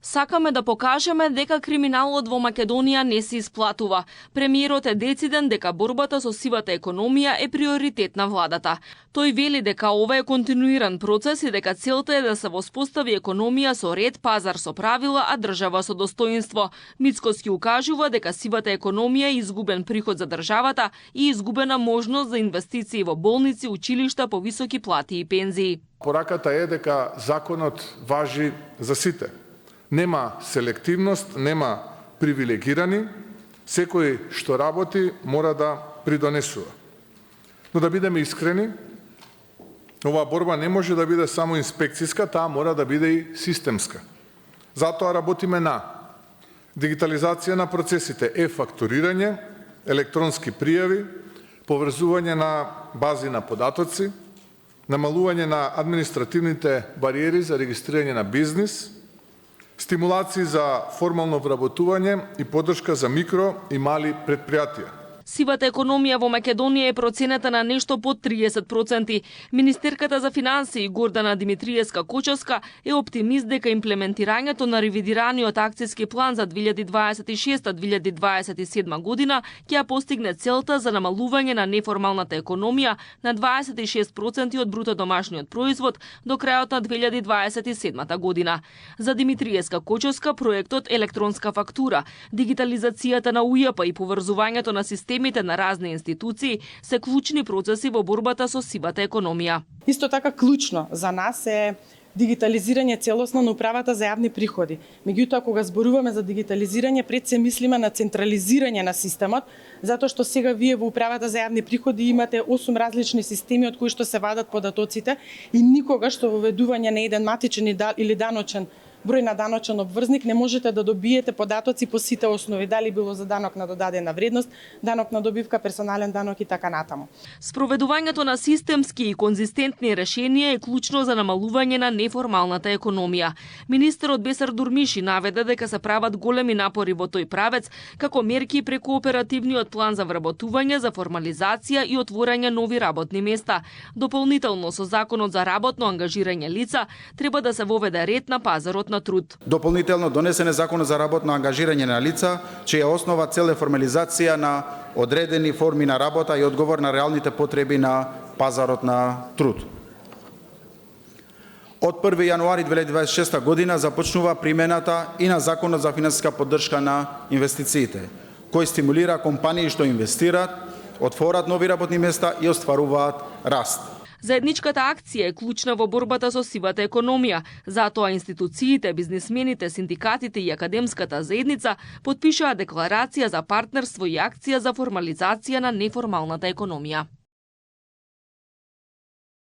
Сакаме да покажеме дека криминалот во Македонија не се исплатува. Премиерот е дециден дека борбата со сивата економија е приоритет на владата. Тој вели дека ова е континуиран процес и дека целта е да се воспостави економија со ред, пазар со правила, а држава со достоинство. Мицкоски укажува дека сивата економија е изгубен приход за државата и изгубена можност за инвестиции во болници, училишта, повисоки плати и пензии. Пораката е дека законот важи за сите. Нема селективност, нема привилегирани, секој што работи мора да придонесува. Но да бидеме искрени, оваа борба не може да биде само инспекцијска, таа мора да биде и системска. Затоа работиме на дигитализација на процесите, фактурирање, електронски пријави, поврзување на бази на податоци, намалување на административните бариери за регистрирање на бизнис, стимулации за формално вработување и поддршка за микро и мали предпријатија. Сивата економија во Македонија е проценета на нешто под 30%. Министерката за финансии Гордана Димитриевска-Кочовска е оптимист дека имплементирањето на ревидираниот акцијски план за 2026-2027 година ќе ја постигне целта за намалување на неформалната економија на 26% од бруто домашниот производ до крајот на 2027 година. За Димитриевска-Кочовска проектот електронска фактура, дигитализацијата на УЈП и поврзувањето на системите на разни институции се клучни процеси во борбата со сивата економија. Исто така клучно за нас е дигитализирање целосно на управата за јавни приходи. Меѓутоа, кога зборуваме за дигитализирање, пред се мислиме на централизирање на системот, затоа што сега вие во управата за јавни приходи имате 8 различни системи од кои што се вадат податоците и никогаш што воведување на еден матичен или даночен број на даночен обврзник не можете да добиете податоци по сите основи, дали било за данок на додадена вредност, данок на добивка, персонален данок и така натаму. Спроведувањето на системски и конзистентни решенија е клучно за намалување на неформалната економија. Министерот Бесар Дурмиши наведе дека се прават големи напори во тој правец, како мерки преку оперативниот план за вработување, за формализација и отворање нови работни места. Дополнително со законот за работно ангажирање лица треба да се воведе ред на пазарот на труд. Дополнително донесен е законот за работно ангажирање на лица, чија основа цел е формализација на одредени форми на работа и одговор на реалните потреби на пазарот на труд. Од 1 јануари 2026 година започнува примената и на законот за финансиска поддршка на инвестициите, кој стимулира компании што инвестираат, отворат нови работни места и остваруваат раст. Заедничката акција е клучна во борбата со сивата економија, затоа институциите, бизнисмените, синдикатите и академската заедница потпишаа декларација за партнерство и акција за формализација на неформалната економија.